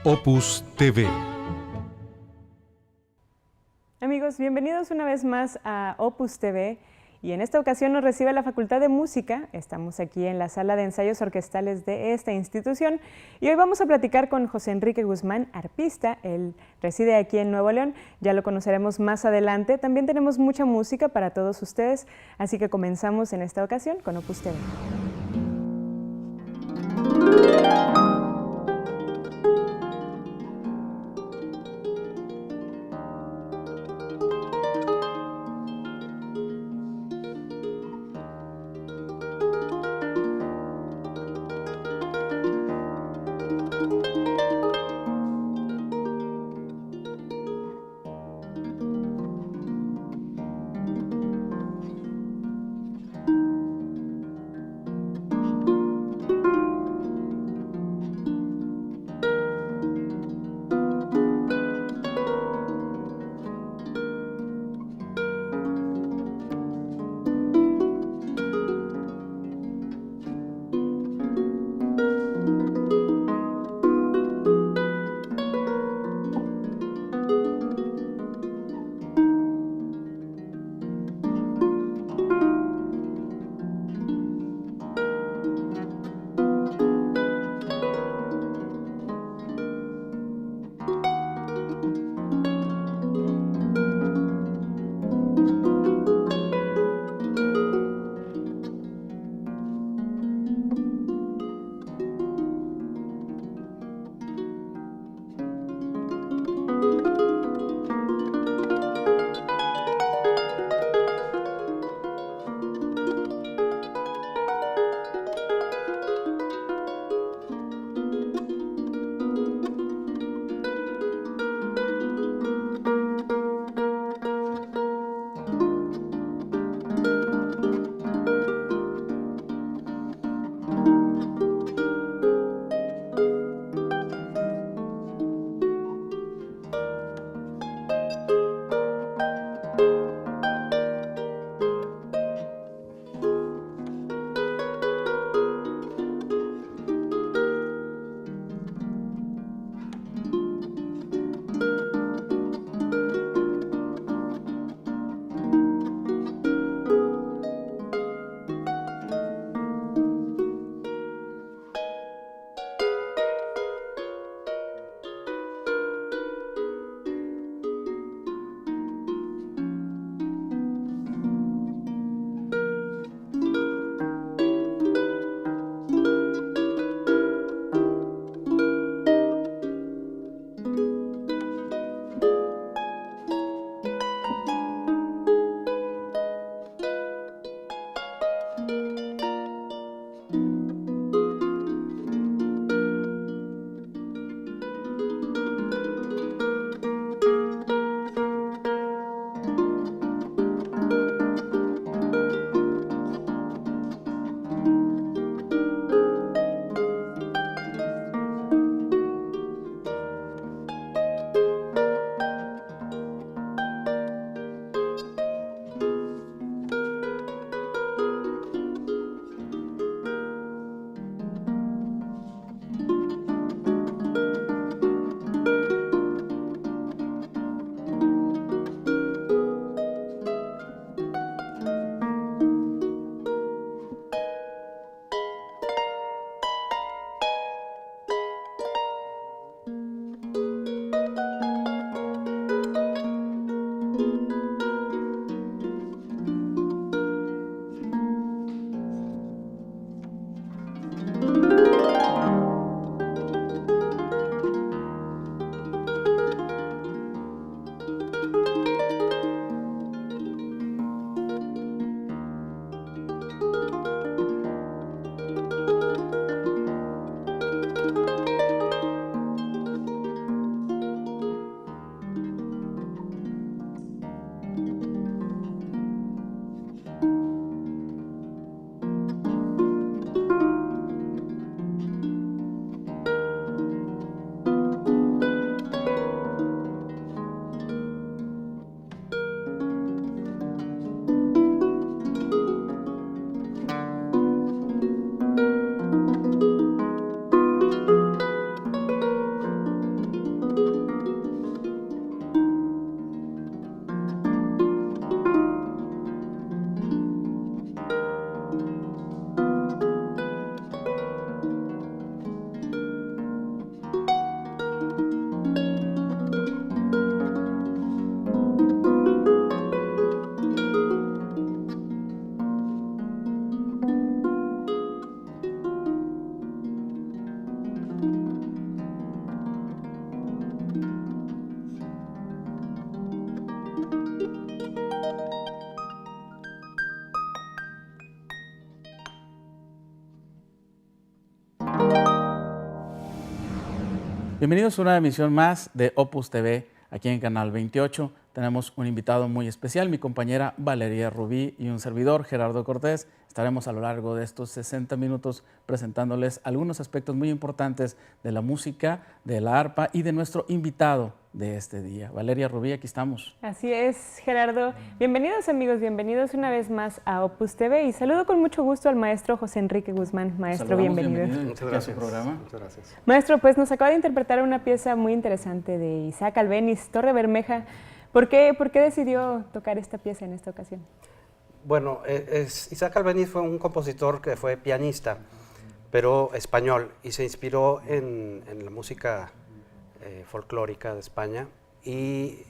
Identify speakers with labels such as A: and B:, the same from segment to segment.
A: Opus TV.
B: Amigos, bienvenidos una vez más a Opus TV y en esta ocasión nos recibe la Facultad de Música. Estamos aquí en la sala de ensayos orquestales de esta institución y hoy vamos a platicar con José Enrique Guzmán, arpista. Él reside aquí en Nuevo León, ya lo conoceremos más adelante. También tenemos mucha música para todos ustedes, así que comenzamos en esta ocasión con Opus TV.
A: Bienvenidos a una emisión más de Opus TV, aquí en Canal 28. Tenemos un invitado muy especial, mi compañera Valeria Rubí y un servidor, Gerardo Cortés. Estaremos a lo largo de estos 60 minutos presentándoles algunos aspectos muy importantes de la música, de la arpa y de nuestro invitado de este día. Valeria Rubí, aquí estamos.
B: Así es, Gerardo. Bienvenidos amigos, bienvenidos una vez más a Opus TV y saludo con mucho gusto al maestro José Enrique Guzmán. Maestro, bienvenido.
C: Muchas gracias. Muchas gracias.
B: Maestro, pues nos acaba de interpretar una pieza muy interesante de Isaac Albéniz, Torre Bermeja. ¿Por qué decidió tocar esta pieza en esta ocasión?
C: Bueno, Isaac Albéniz fue un compositor que fue pianista, pero español, y se inspiró en la música folclórica de España. Y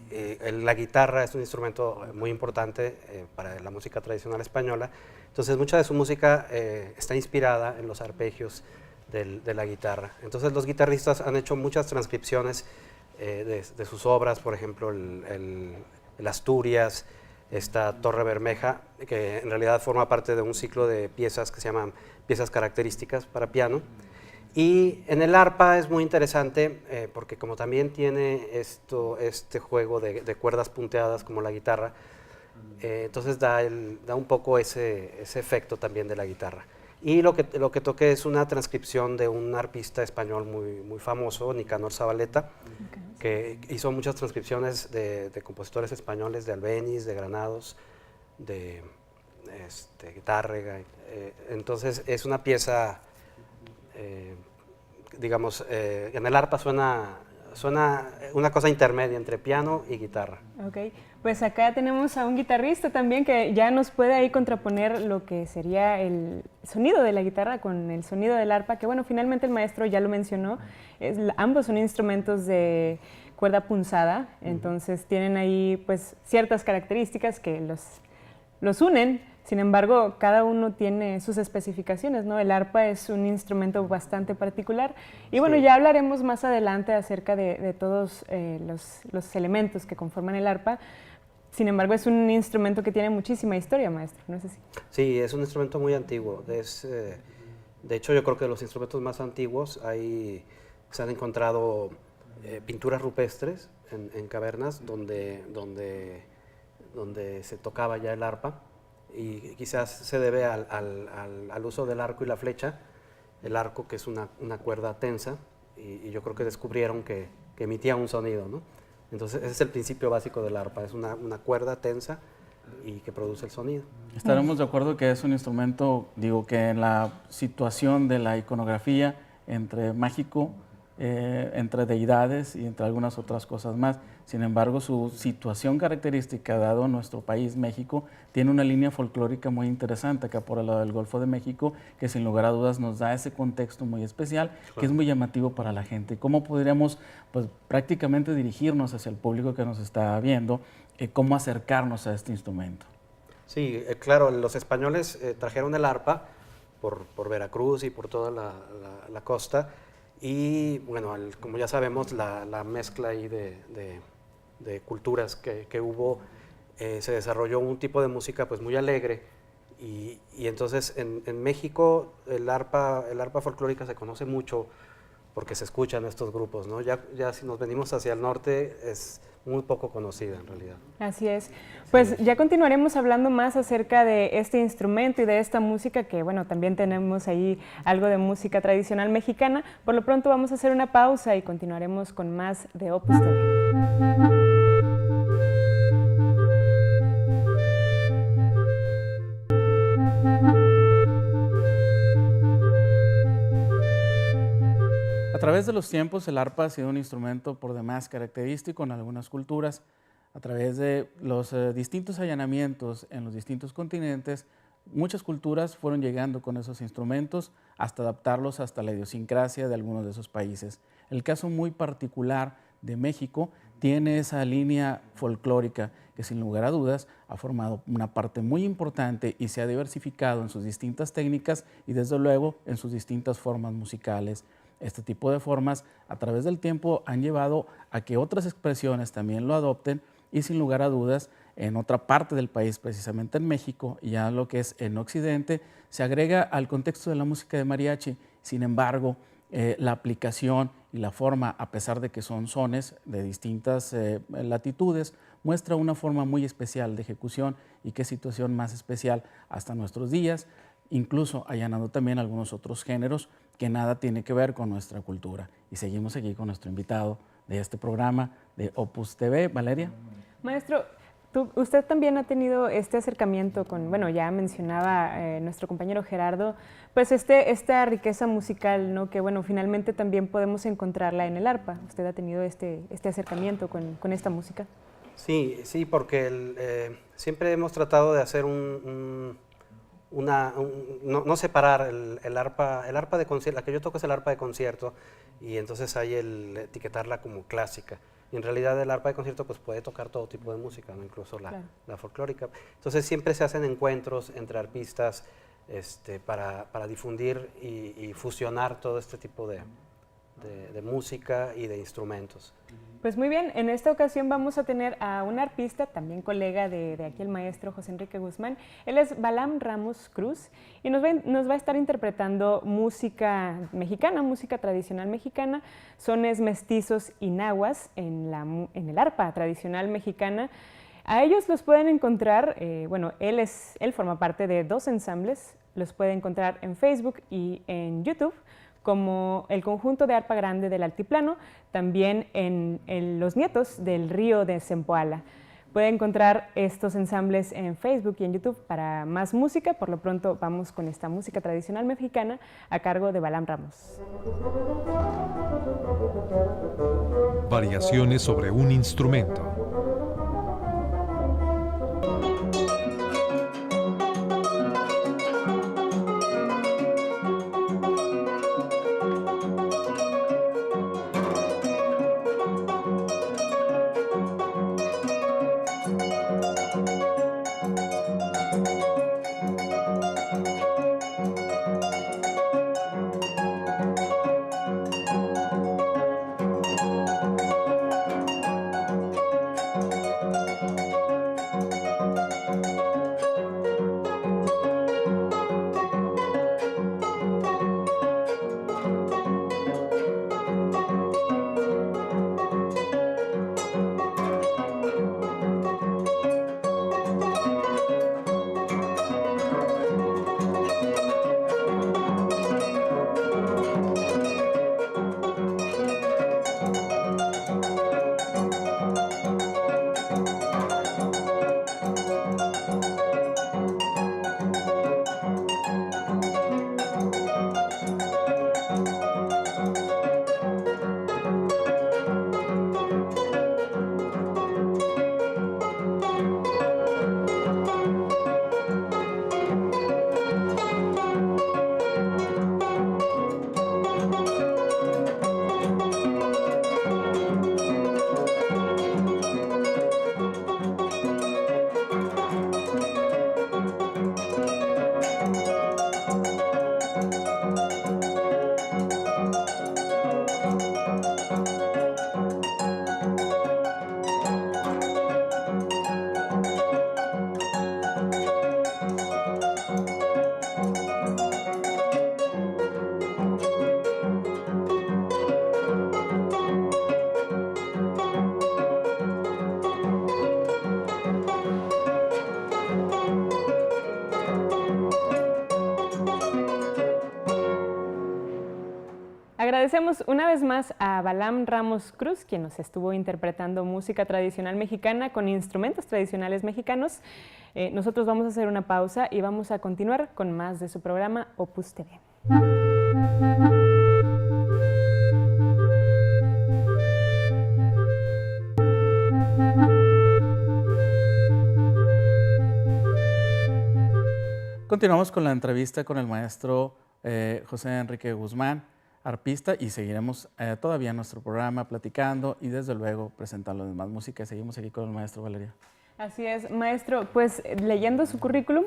C: la guitarra es un instrumento muy importante para la música tradicional española. Entonces, mucha de su música está inspirada en los arpegios de la guitarra. Entonces, los guitarristas han hecho muchas transcripciones de sus obras, por ejemplo, el Asturias, esta Torre Bermeja, que en realidad forma parte de un ciclo de piezas que se llaman piezas características para piano. Y en el arpa es muy interesante porque como también tiene este juego de cuerdas punteadas como la guitarra, entonces da un poco ese efecto también de la guitarra. Y lo que toqué es una transcripción de un arpista español muy famoso, Nicanor Zabaleta, que hizo muchas transcripciones de compositores españoles, de Albéniz, de Granados, de Tárrega. Entonces es una pieza, digamos, en el arpa suena una cosa intermedia entre piano y guitarra.
B: Ok, pues acá tenemos a un guitarrista también que ya nos puede ahí contraponer lo que sería el sonido de la guitarra con el sonido del arpa, que bueno, finalmente el maestro ya lo mencionó, ambos son instrumentos de cuerda punzada, entonces tienen ahí pues ciertas características que los unen. Sin embargo, cada uno tiene sus especificaciones, ¿no? El arpa es un instrumento bastante particular y bueno, ya hablaremos más adelante acerca de todos los elementos que conforman el arpa. Sin embargo, es un instrumento que tiene muchísima historia, maestro, ¿no es así?
C: Sí, es un instrumento muy antiguo. De hecho, yo creo que de los instrumentos más antiguos se han encontrado pinturas rupestres en cavernas donde se tocaba ya el arpa. Y quizás se debe al uso del arco y la flecha, el arco que es una cuerda tensa, y yo creo que descubrieron que emitía un sonido, ¿no? Entonces ese es el principio básico del arpa, es una cuerda tensa y que produce el sonido.
A: Estaremos de acuerdo que es un instrumento, digo, que en la situación de la iconografía entre mágico, entre deidades y entre algunas otras cosas más. Sin embargo, su situación característica, dado nuestro país, México, tiene una línea folclórica muy interesante acá por el lado del Golfo de México, que sin lugar a dudas nos da ese contexto muy especial, claro, que es muy llamativo para la gente. ¿Cómo podríamos pues, prácticamente dirigirnos hacia el público que nos está viendo? ¿Cómo acercarnos a este instrumento?
C: Sí, claro, los españoles trajeron el arpa por Veracruz y por toda la costa. Y bueno, como ya sabemos, la mezcla ahí de culturas que hubo, se desarrolló un tipo de música pues muy alegre y entonces en México el arpa folclórica se conoce mucho porque se escuchan estos grupos, ¿no? Ya si nos venimos hacia el norte es muy poco conocida en realidad.
B: Así es. Pues ya continuaremos hablando más acerca de este instrumento y de esta música que, bueno, también tenemos ahí algo de música tradicional mexicana. Por lo pronto vamos a hacer una pausa y continuaremos con más de Opus TV.
A: A través de los tiempos, el arpa ha sido un instrumento por demás característico en algunas culturas. A través de los distintos allanamientos en los distintos continentes, muchas culturas fueron llegando con esos instrumentos hasta adaptarlos hasta la idiosincrasia de algunos de esos países. El caso muy particular de México tiene esa línea folclórica que sin lugar a dudas ha formado una parte muy importante y se ha diversificado en sus distintas técnicas y desde luego en sus distintas formas musicales. Este tipo de formas a través del tiempo han llevado a que otras expresiones también lo adopten y sin lugar a dudas en otra parte del país, precisamente en México, y ya lo que es en Occidente, se agrega al contexto de la música de mariachi. Sin embargo, la aplicación y la forma, a pesar de que son sones de distintas latitudes, muestra una forma muy especial de ejecución y qué situación más especial hasta nuestros días, incluso allanando también algunos otros géneros que nada tiene que ver con nuestra cultura. Y seguimos aquí con nuestro invitado de este programa de Opus TV, Valeria.
B: Maestro, usted también ha tenido este acercamiento con, bueno, ya mencionaba nuestro compañero Gerardo, pues esta riqueza musical, ¿no? Que bueno, finalmente también podemos encontrarla en el arpa. ¿Usted ha tenido este acercamiento con esta música?
C: Sí, sí, porque siempre hemos tratado de hacer no separar el arpa de concierto. La que yo toco es el arpa de concierto, y entonces hay el etiquetarla como clásica. Y en realidad el arpa de concierto pues puede tocar todo tipo de música, ¿no? Incluso la folclórica. Entonces siempre se hacen encuentros entre arpistas para difundir y fusionar todo este tipo de música y de instrumentos.
B: Pues muy bien, en esta ocasión vamos a tener a un arpista, también colega de aquí el maestro José Enrique Guzmán. Él es Balam Ramos Cruz y nos va a estar interpretando música mexicana, música tradicional mexicana, sones mestizos y nahuas en el arpa tradicional mexicana. A ellos los pueden encontrar, bueno, él forma parte de 2 ensambles, los puede encontrar en Facebook y en YouTube, como el conjunto de arpa grande del altiplano, también en Los Nietos del río de Zempoala. Puede encontrar estos ensambles en Facebook y en YouTube para más música. Por lo pronto vamos con esta música tradicional mexicana a cargo de Balam Ramos.
D: Variaciones sobre un instrumento.
B: Agradecemos una vez más a Balam Ramos Cruz, quien nos estuvo interpretando música tradicional mexicana con instrumentos tradicionales mexicanos. Nosotros vamos a hacer una pausa y vamos a continuar con más de su programa Opus TV.
A: Continuamos con la entrevista con el maestro José Enrique Guzmán, arpista, y seguiremos todavía en nuestro programa platicando y desde luego presentando demás música. Seguimos aquí con el maestro Valeria.
B: Así es, maestro, pues leyendo su currículum,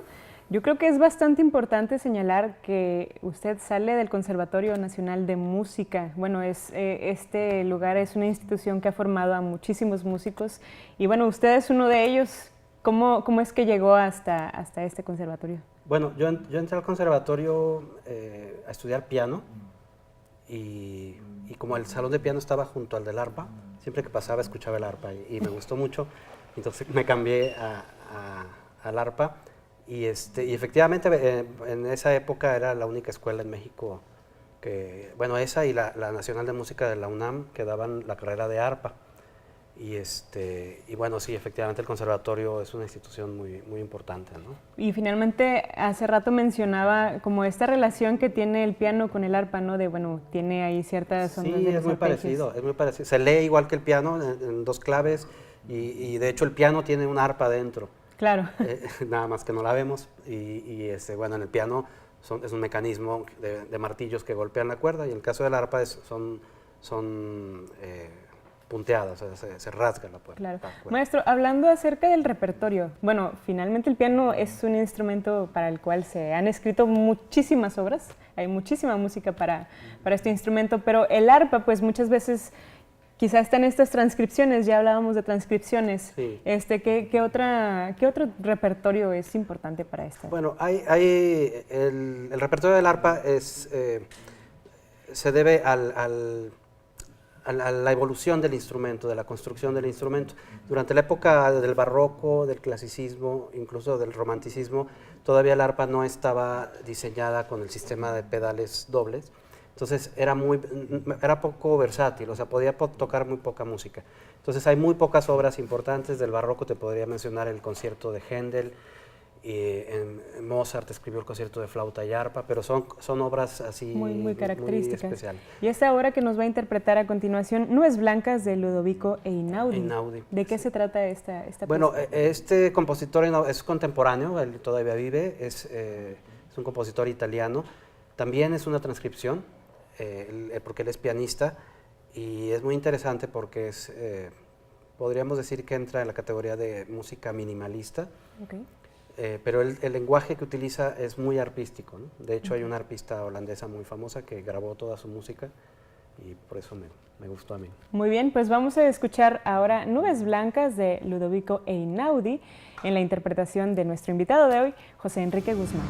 B: yo creo que es bastante importante señalar que usted sale del Conservatorio Nacional de Música. Bueno, este lugar es una institución que ha formado a muchísimos músicos y bueno, usted es uno de ellos. ¿Cómo es que llegó hasta este conservatorio?
C: Bueno, yo entré al conservatorio a estudiar piano y como el salón de piano estaba junto al del arpa, siempre que pasaba escuchaba el arpa y me gustó mucho, entonces me cambié al arpa y efectivamente en esa época era la única escuela en México que, bueno, esa y la Nacional de Música de la UNAM que daban la carrera de arpa. Y bueno, sí, efectivamente el conservatorio es una institución muy, muy importante, ¿no?
B: Y finalmente, hace rato mencionaba como esta relación que tiene el piano con el arpa, ¿no? De, bueno, tiene ahí ciertas ondas
C: Sí,
B: de
C: es muy
B: arpegios.
C: parecido, es muy parecido. Se lee igual que el piano en dos claves y de hecho el piano tiene una arpa dentro.
B: Claro.
C: Nada más que no la vemos bueno, en el piano es un mecanismo de martillos que golpean la cuerda y en el caso del arpa son punteadas, o sea, se rasga la cuerda.
B: Claro. Maestro, hablando acerca del repertorio, bueno, finalmente el piano es un instrumento para el cual se han escrito muchísimas obras, hay muchísima música para este instrumento, pero el arpa, pues muchas veces quizá están estas transcripciones, ya hablábamos de transcripciones.
C: Sí.
B: ¿Qué otro repertorio es importante para esto?
C: Bueno, el repertorio del arpa se debe a la evolución del instrumento, de la construcción del instrumento. Durante la época del barroco, del clasicismo, incluso del romanticismo, todavía el arpa no estaba diseñada con el sistema de pedales dobles, entonces era poco versátil, o sea, podía tocar muy poca música. Entonces hay muy pocas obras importantes del barroco, te podría mencionar el concierto de Händel, Mozart escribió el concierto de flauta y arpa, pero son obras así
B: muy características.
C: muy especiales.
B: Y esta obra que nos va a interpretar a continuación, Nubes Blancas de Ludovico Einaudi. ¿De qué se trata esta
C: Bueno,
B: pieza?
C: este compositor es contemporáneo, él todavía vive, es un compositor italiano, también es una transcripción, porque él es pianista, y es muy interesante porque podríamos decir que entra en la categoría de música minimalista.
B: Okay.
C: Pero el lenguaje que utiliza es muy arpístico, ¿no? De hecho, hay una arpista holandesa muy famosa que grabó toda su música y por eso me gustó a mí.
B: Muy bien, pues vamos a escuchar ahora Nubes Blancas de Ludovico Einaudi en la interpretación de nuestro invitado de hoy, José Enrique Guzmán.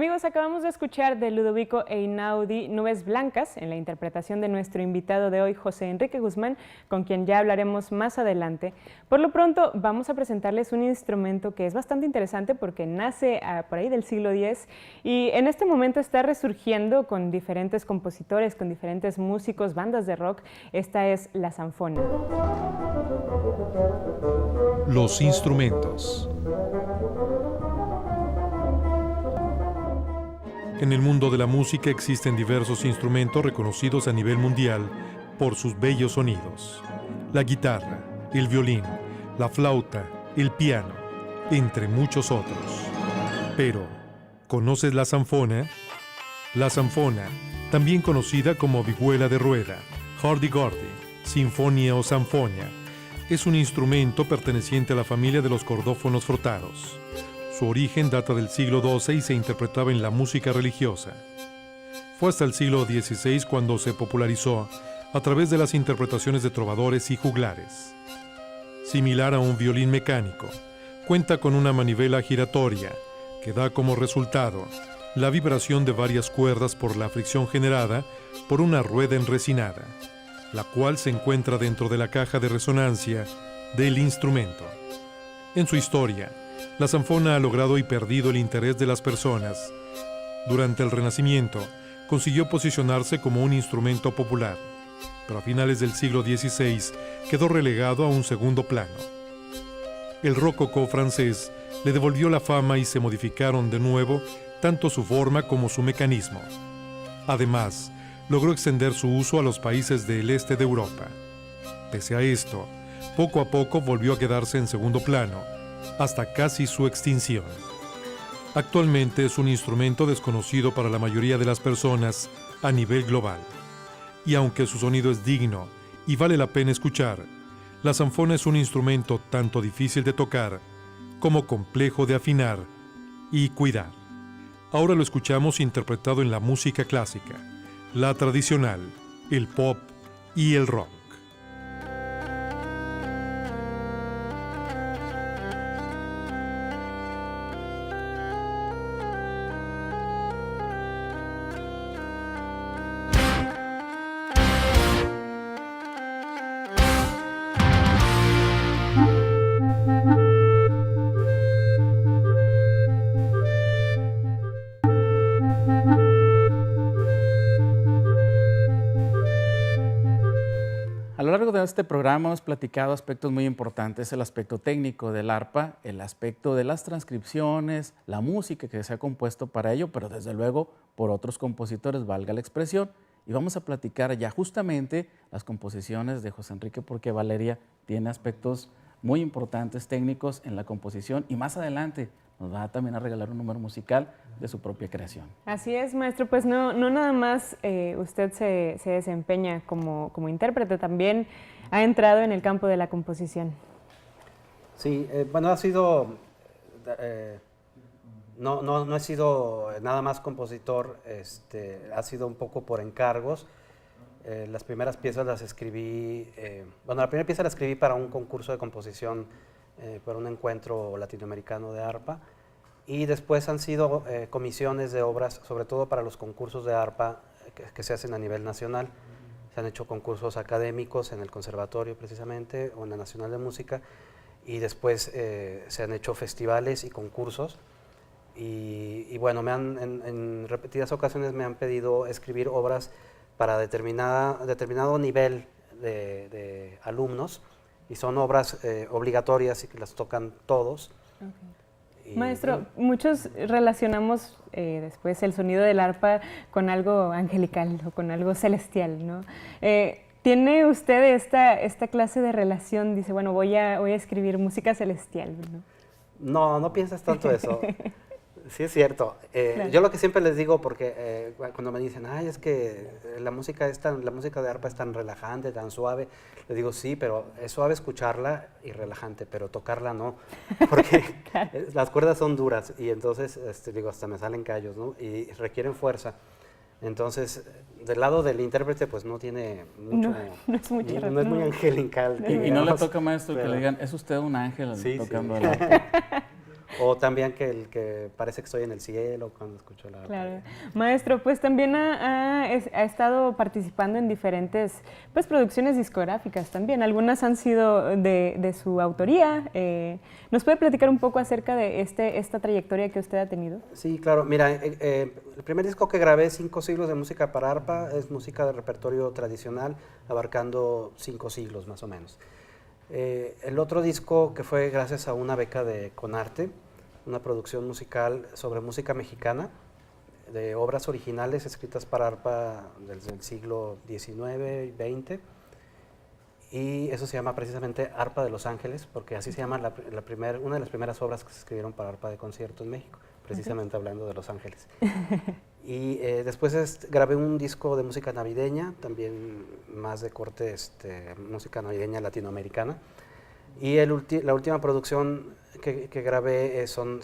B: Amigos, acabamos de escuchar de Ludovico Einaudi Nubes Blancas en la interpretación de nuestro invitado de hoy, José Enrique Guzmán, con quien ya hablaremos más adelante. Por lo pronto, vamos a presentarles un instrumento que es bastante interesante porque nace por ahí del siglo X y en este momento está resurgiendo con diferentes compositores, con diferentes músicos, bandas de rock. Esta es la zanfona.
D: Los instrumentos. En el mundo de la música existen diversos instrumentos reconocidos a nivel mundial por sus bellos sonidos. La guitarra, el violín, la flauta, el piano, entre muchos otros. Pero, ¿conoces la zanfona? La zanfona, también conocida como vihuela de rueda, hurdy-gurdy, sinfonia o zanfonia, es un instrumento perteneciente a la familia de los cordófonos frotados. Su origen data del siglo XII y se interpretaba en la música religiosa. Fue hasta el siglo XVI cuando se popularizó a través de las interpretaciones de trovadores y juglares. Similar a un violín mecánico, cuenta con una manivela giratoria que da como resultado la vibración de varias cuerdas por la fricción generada por una rueda enresinada, la cual se encuentra dentro de la caja de resonancia del instrumento. En su historia, la zanfona ha logrado y perdido el interés de las personas. Durante el Renacimiento, consiguió posicionarse como un instrumento popular, pero a finales del siglo XVI quedó relegado a un segundo plano. El rococó francés le devolvió la fama y se modificaron de nuevo tanto su forma como su mecanismo. Además, logró extender su uso a los países del este de Europa. Pese a esto, poco a poco volvió a quedarse en segundo plano, hasta casi su extinción. Actualmente es un instrumento desconocido para la mayoría de las personas a nivel global. Y aunque su sonido es digno y vale la pena escuchar, la zanfona es un instrumento tanto difícil de tocar como complejo de afinar y cuidar. Ahora lo escuchamos interpretado en la música clásica, la tradicional, el pop y el rock.
A: A lo largo de este programa hemos platicado aspectos muy importantes, el aspecto técnico del arpa, el aspecto de las transcripciones, la música que se ha compuesto para ello, pero desde luego por otros compositores, valga la expresión, y vamos a platicar ya justamente las composiciones de José Enrique, porque Valeria tiene aspectos muy importantes técnicos en la composición y más adelante nos va también a regalar un número musical de su propia creación.
B: Así es, maestro, pues no nada más usted se desempeña como intérprete, también ha entrado en el campo de la composición.
C: Sí, bueno, ha sido, no he sido nada más compositor, ha sido un poco por encargos. Las primeras piezas las escribí, bueno, la primera pieza la escribí para un concurso de composición, para un encuentro latinoamericano de arpa, y después han sido comisiones de obras, sobre todo para los concursos de arpa que se hacen a nivel nacional. Se han hecho concursos académicos en el conservatorio precisamente, o en la Nacional de Música, y después se han hecho festivales y concursos, y bueno, en repetidas ocasiones me han pedido escribir obras para determinado nivel de alumnos, y son obras obligatorias y que las tocan todos.
B: Okay. Maestro, muchos relacionamos después el sonido del arpa con algo angelical o con algo celestial, ¿no? ¿Tiene usted esta clase de relación? Dice, bueno, voy a escribir música celestial, ¿no?
C: No piensas tanto eso. Sí, es cierto. Claro. Yo lo que siempre les digo, porque cuando me dicen, ay, es que la música de arpa es tan relajante, tan suave, les digo, sí, pero es suave escucharla y relajante, pero tocarla no, porque claro, las cuerdas son duras y entonces, digo, hasta me salen callos, ¿no? Y requieren fuerza. Entonces, del lado del intérprete, pues no tiene mucho,
B: no es
C: muy angelical.
A: Y no le toca, maestro, pero que le digan, es usted un ángel, sí, tocando el arpa.
C: O también que parece que estoy en el cielo cuando escucho la arpa.
B: Claro. Maestro, pues también ha estado participando en diferentes pues, producciones discográficas también. Algunas han sido de su autoría. ¿Nos puede platicar un poco acerca de esta trayectoria que usted ha tenido?
C: Sí, claro. Mira, el primer disco que grabé, 5 siglos de música para arpa, es música de repertorio tradicional, abarcando 5 siglos más o menos. El otro disco que fue gracias a una beca de Conarte, una producción musical sobre música mexicana, de obras originales escritas para arpa desde el siglo XIX y XX, y eso se llama precisamente Arpa de Los Ángeles, porque así se llama una de las primeras obras que se escribieron para arpa de concierto en México, precisamente hablando de Los Ángeles. Y después grabé un disco de música navideña, también más de corte música navideña latinoamericana. Y la última producción que grabé son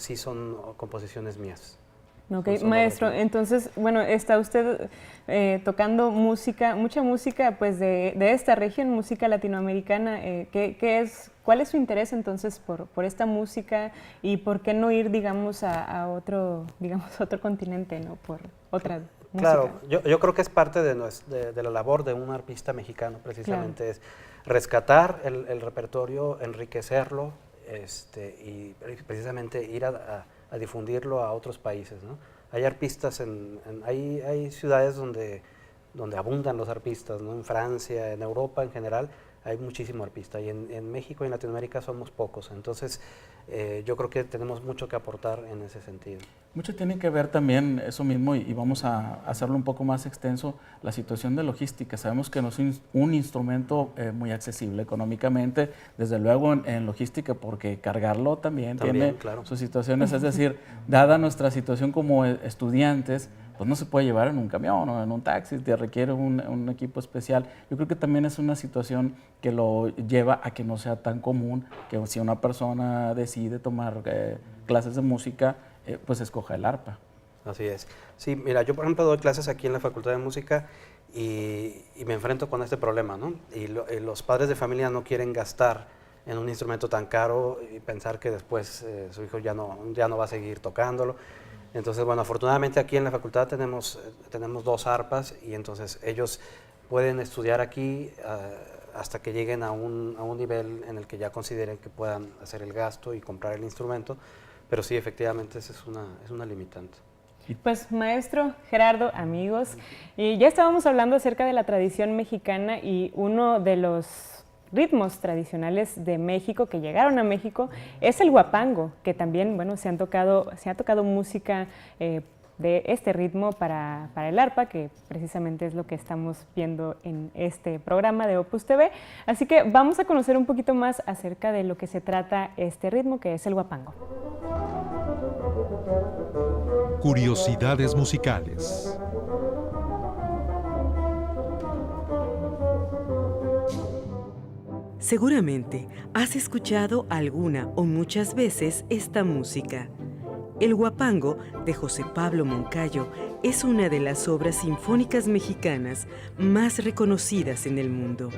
C: composiciones mías.
B: Ok, maestro, entonces, bueno, está usted tocando música, mucha música pues de esta región, música latinoamericana. ¿Cuál es su interés entonces por esta música y por qué no ir, digamos, a otro continente, ¿no? Por otra música.
C: Claro, yo creo que es parte de la labor de un arpista mexicano, precisamente, claro. Es rescatar el repertorio, enriquecerlo y precisamente ir a difundirlo a otros países, ¿no? Hay arpistas, hay ciudades donde abundan los arpistas, ¿no? En Francia, en Europa en general, hay muchísimo arpista, y en México y en Latinoamérica somos pocos, entonces yo creo que tenemos mucho que aportar en ese sentido.
A: Mucho tiene que ver también eso mismo, y vamos a hacerlo un poco más extenso, la situación de logística. Sabemos que no es un instrumento muy accesible económicamente, desde luego en logística, porque cargarlo también tiene claro. Sus situaciones, es decir, dada nuestra situación como estudiantes, pues no se puede llevar en un camión o en un taxi, te requiere un equipo especial. Yo creo que también es una situación que lo lleva a que no sea tan común que si una persona decide tomar clases de música, pues escoja el arpa.
C: Así es. Sí, mira, yo por ejemplo doy clases aquí en la Facultad de Música y me enfrento con este problema, ¿no? Y los padres de familia no quieren gastar en un instrumento tan caro y pensar que después su hijo ya no va a seguir tocándolo. Entonces, bueno, afortunadamente aquí en la facultad tenemos 2 arpas, y entonces ellos pueden estudiar aquí hasta que lleguen a un nivel en el que ya consideren que puedan hacer el gasto y comprar el instrumento, pero sí, efectivamente, esa es una limitante.
B: Pues maestro Gerardo, amigos, ya estábamos hablando acerca de la tradición mexicana, y uno de los ritmos tradicionales de México que llegaron a México es el huapango, que también, bueno, se ha tocado música de este ritmo para el arpa, que precisamente es lo que estamos viendo en este programa de Opus TV. Así que vamos a conocer un poquito más acerca de lo que se trata este ritmo, que es el huapango.
D: Curiosidades musicales.
E: Seguramente has escuchado alguna o muchas veces esta música. El huapango de José Pablo Moncayo es una de las obras sinfónicas mexicanas más reconocidas en el mundo,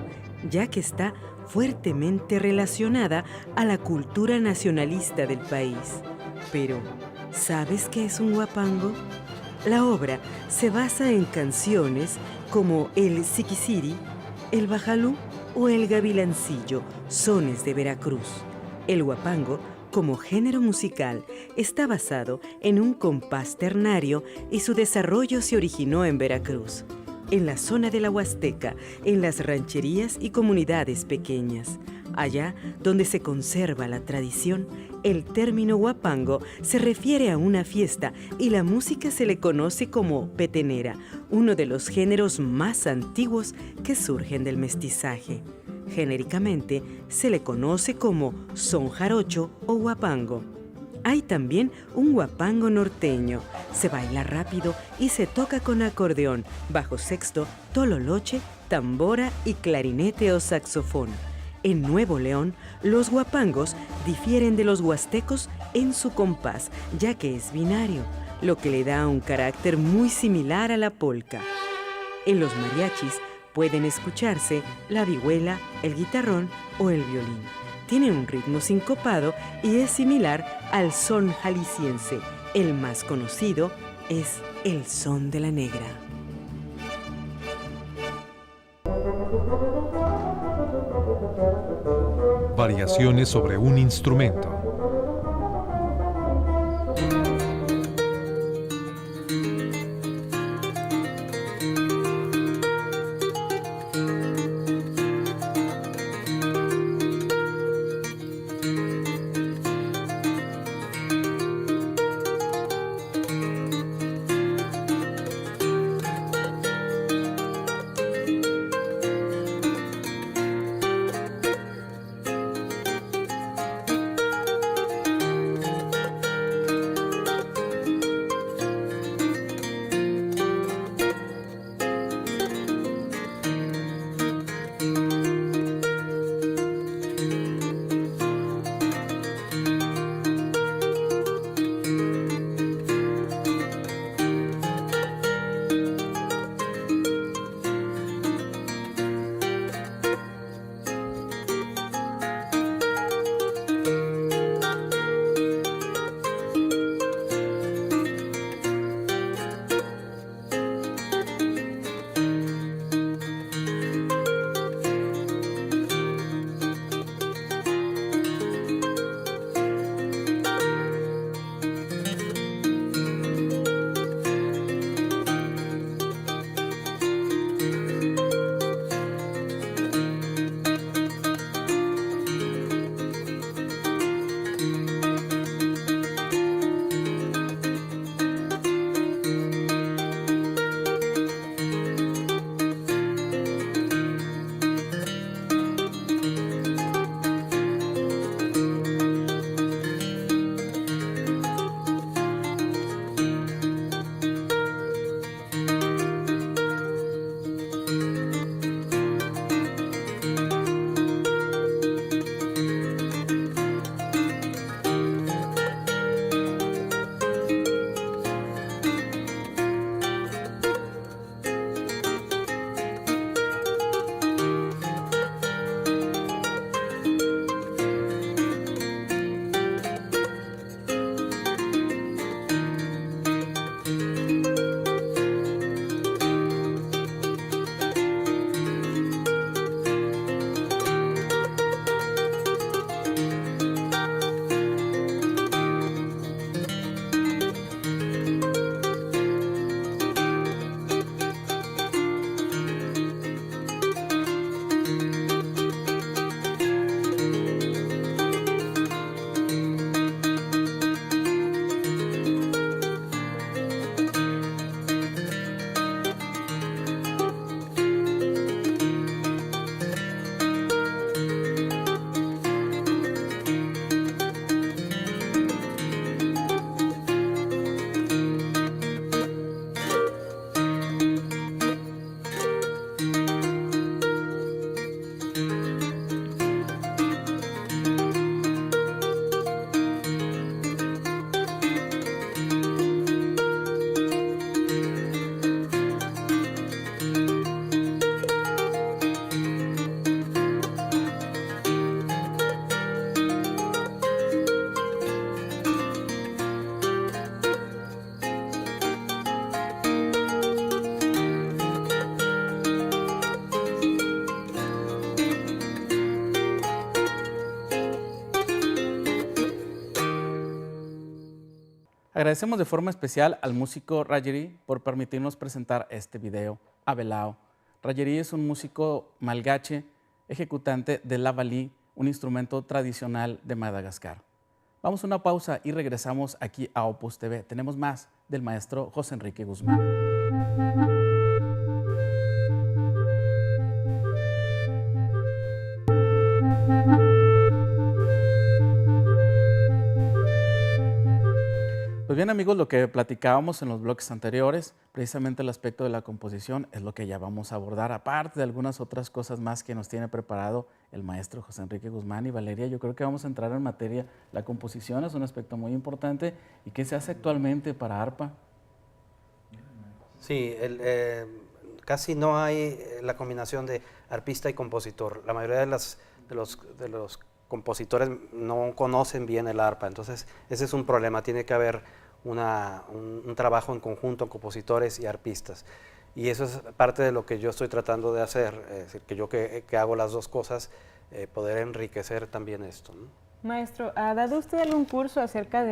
E: ya que está fuertemente relacionada a la cultura nacionalista del país. Pero, ¿sabes qué es un huapango? La obra se basa en canciones como el Siquisiri, el Bajalú o el Gavilancillo, sones de Veracruz. El huapango, como género musical, está basado en un compás ternario y su desarrollo se originó en Veracruz, en la zona de la Huasteca, en las rancherías y comunidades pequeñas. Allá donde se conserva la tradición, el término huapango se refiere a una fiesta y la música se le conoce como petenera, uno de los géneros más antiguos que surgen del mestizaje. Genéricamente se le conoce como son jarocho o huapango. Hay también un huapango norteño. Se baila rápido y se toca con acordeón, bajo sexto, tololoche, tambora y clarinete o saxofón. En Nuevo León, los huapangos difieren de los huastecos en su compás, ya que es binario, lo que le da un carácter muy similar a la polca. En los mariachis pueden escucharse la vihuela, el guitarrón o el violín. Tiene un ritmo sincopado y es similar al son jalisciense. El más conocido es el son de la negra.
D: Variaciones sobre un instrumento.
A: Agradecemos de forma especial al músico Rayeri por permitirnos presentar este video, Abelao. Rayeri es un músico malgache, ejecutante del lavalí, un instrumento tradicional de Madagascar. Vamos a una pausa y regresamos aquí a Opus TV. Tenemos más del maestro José Enrique Guzmán. Pues bien amigos, lo que platicábamos en los bloques anteriores, precisamente el aspecto de la composición es lo que ya vamos a abordar, aparte de algunas otras cosas más que nos tiene preparado el maestro José Enrique Guzmán. Y Valeria, yo creo que vamos a entrar en materia. La composición es un aspecto muy importante. ¿Y qué se hace actualmente para arpa?
C: Sí, casi no hay la combinación de arpista y compositor. La mayoría de los compositores no conocen bien el arpa, entonces ese es un problema, tiene que haber un trabajo en conjunto, compositores y arpistas. Y eso es parte de lo que yo estoy tratando de hacer, es decir, que yo que hago las dos cosas, poder enriquecer también esto, ¿no?
B: Maestro, ¿ha dado usted algún curso acerca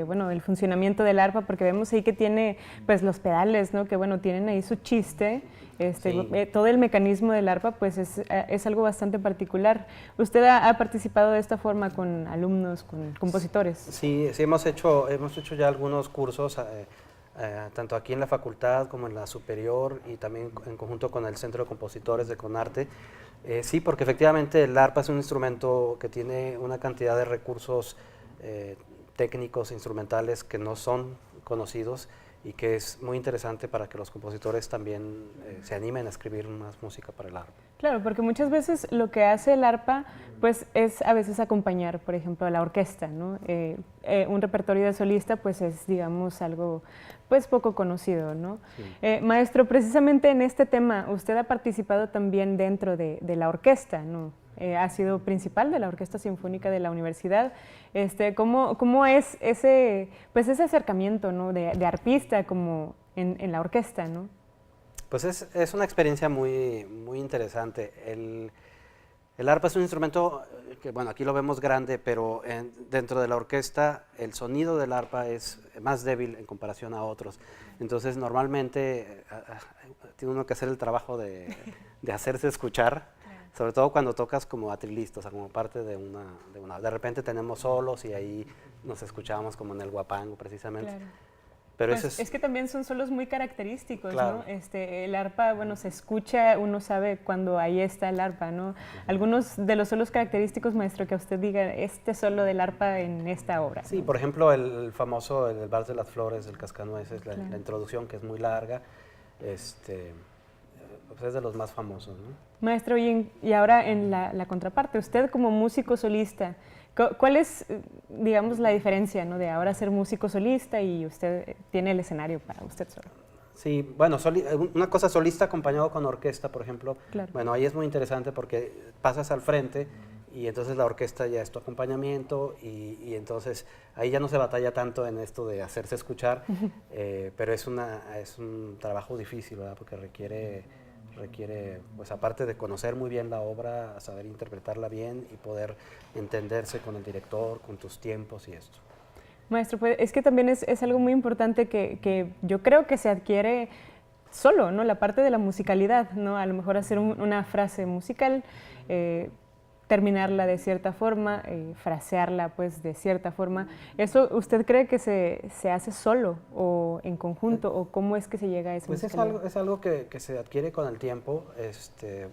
B: bueno, del funcionamiento del arpa? Porque vemos ahí que tiene pues los pedales, ¿no? Que bueno, tienen ahí su chiste.
C: Sí.
B: Todo el mecanismo del arpa pues es algo bastante particular. ¿Usted ha participado de esta forma con alumnos, con compositores?
C: Sí, sí hemos hecho ya algunos cursos, tanto aquí en la facultad como en la superior y también en conjunto con el Centro de Compositores de Conarte. Sí, porque efectivamente el arpa es un instrumento que tiene una cantidad de recursos técnicos, instrumentales que no son conocidos y que es muy interesante para que los compositores también se animen a escribir más música para el arpa.
B: Claro, porque muchas veces lo que hace el arpa pues es a veces acompañar, por ejemplo, a la orquesta, ¿no? Un repertorio de solista pues es, digamos, algo pues poco conocido, ¿no? Sí. Maestro, precisamente en este tema, usted ha participado también dentro de la orquesta, ¿no? Ha sido principal de la Orquesta Sinfónica de la Universidad. ¿Cómo es ese acercamiento, ¿no? de arpista como en la orquesta, ¿no?
C: Pues es una experiencia muy, muy interesante. El arpa es un instrumento que, bueno, aquí lo vemos grande, pero dentro de la orquesta el sonido del arpa es más débil en comparación a otros. Entonces, normalmente tiene uno que hacer el trabajo de hacerse escuchar, sobre todo cuando tocas como atrilista, o sea, como parte de una. De repente tenemos solos y ahí nos escuchamos como en el guapango, precisamente.
B: Claro.
C: Pero
B: pues es que también son solos muy característicos,
C: claro.
B: ¿no? El arpa, bueno, se escucha, uno sabe cuando ahí está el arpa, ¿no? Algunos de los solos característicos, maestro, que usted diga, este solo del arpa en esta obra.
C: Sí,
B: ¿no?
C: por ejemplo, el famoso, el Vals de las Flores del Cascanueces, claro. La introducción que es muy larga, pues es de los más famosos, ¿no?
B: Maestro, y ahora en la contraparte, usted como músico solista, ¿cuál es, digamos, la diferencia, ¿no? De ahora ser músico solista y usted tiene el escenario para usted solo?
C: Sí, bueno, una cosa solista acompañado con orquesta, por ejemplo. Claro. Bueno, ahí es muy interesante porque pasas al frente y entonces la orquesta ya es tu acompañamiento y entonces ahí ya no se batalla tanto en esto de hacerse escuchar, pero es un trabajo difícil, ¿verdad? Porque requiere, pues aparte de conocer muy bien la obra, saber interpretarla bien y poder entenderse con el director, con tus tiempos y esto.
B: Maestro, pues es que también es algo muy importante que yo creo que se adquiere solo, ¿no? La parte de la musicalidad, ¿no? A lo mejor hacer una frase musical, terminarla de cierta forma, frasearla pues de cierta forma. ¿Eso usted cree que se hace solo o en conjunto o cómo es que se llega a esa musicalidad?
C: Pues es algo que se adquiere con el tiempo.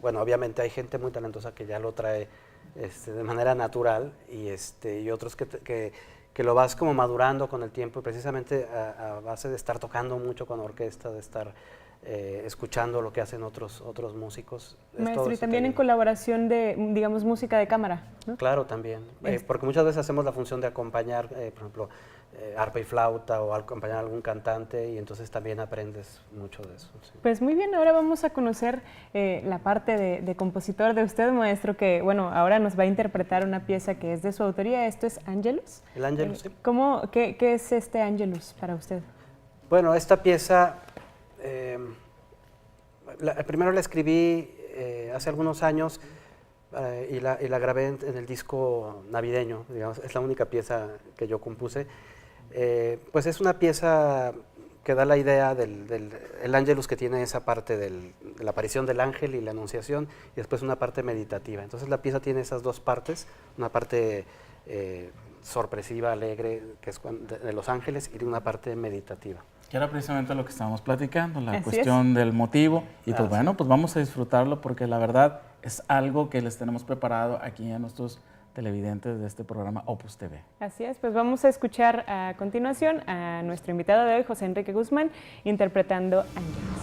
C: Bueno, obviamente hay gente muy talentosa que ya lo trae de manera natural y otros que lo vas como madurando con el tiempo y precisamente a base de estar tocando mucho con orquesta, de estar escuchando lo que hacen otros músicos.
B: Maestro, y también en colaboración de, digamos, música de cámara, ¿no?
C: Claro, también, porque muchas veces hacemos la función de acompañar, por ejemplo, arpa y flauta o acompañar a algún cantante y entonces también aprendes mucho de eso. Sí.
B: Pues muy bien, ahora vamos a conocer la parte de compositor de usted, maestro, que bueno, ahora nos va a interpretar una pieza que es de su autoría. ¿Esto es Angelus?
C: El Angelus, sí.
B: ¿Qué es este Angelus para usted?
C: Bueno, esta pieza, primero la escribí hace algunos años y la grabé en el disco navideño, digamos, es la única pieza que yo compuse. Pues es una pieza que da la idea del Angelus, que tiene esa parte de la aparición del ángel y la anunciación, y después una parte meditativa. Entonces la pieza tiene esas dos partes, una parte sorpresiva, alegre, que es de los ángeles, y una parte meditativa.
A: Que era precisamente lo que estábamos platicando, la cuestión del motivo, y pues bueno, pues vamos a disfrutarlo porque la verdad es algo que les tenemos preparado aquí a nuestros televidentes de este programa Opus TV.
B: Así es, pues vamos a escuchar a continuación a nuestro invitado de hoy, José Enrique Guzmán, interpretando Ángeles.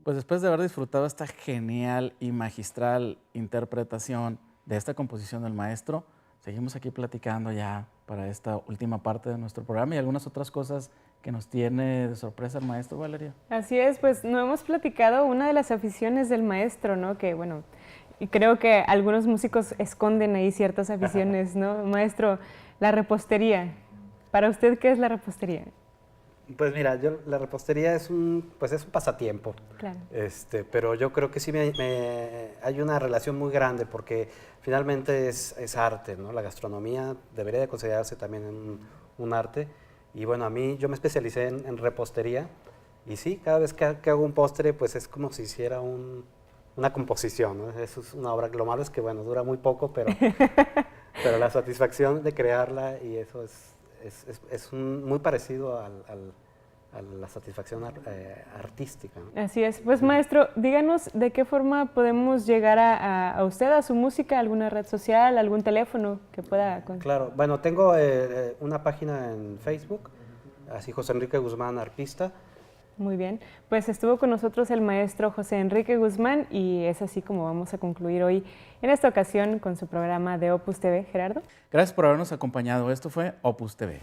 A: Pues después de haber disfrutado esta genial y magistral interpretación de esta composición del maestro, seguimos aquí platicando ya para esta última parte de nuestro programa y algunas otras cosas que nos tiene de sorpresa el maestro, Valeria.
B: Así es, pues no hemos platicado una de las aficiones del maestro, ¿no? Que bueno, y creo que algunos músicos esconden ahí ciertas aficiones, ¿no? Maestro, la repostería. ¿Para usted qué es la repostería?
C: Pues mira, la repostería es pues es un pasatiempo.
B: Claro.
C: Pero yo creo que sí hay una relación muy grande porque finalmente es arte, ¿no? La gastronomía debería de considerarse también un arte. Y bueno, yo me especialicé en repostería y sí, cada vez que hago un postre, pues es como si hiciera una composición, ¿no? Eso es una obra, lo malo es que, bueno, dura muy poco, pero la satisfacción de crearla y eso es muy parecido a la satisfacción artística, ¿no?
B: Así es. Pues maestro, díganos de qué forma podemos llegar a usted, a su música, alguna red social, algún teléfono que pueda...
C: Claro, bueno, tengo una página en Facebook, así José Enrique Guzmán, arpista.
B: Muy bien, pues estuvo con nosotros el maestro José Enrique Guzmán y es así como vamos a concluir hoy en esta ocasión con su programa de Opus TV. Gerardo.
A: Gracias por habernos acompañado. Esto fue Opus TV.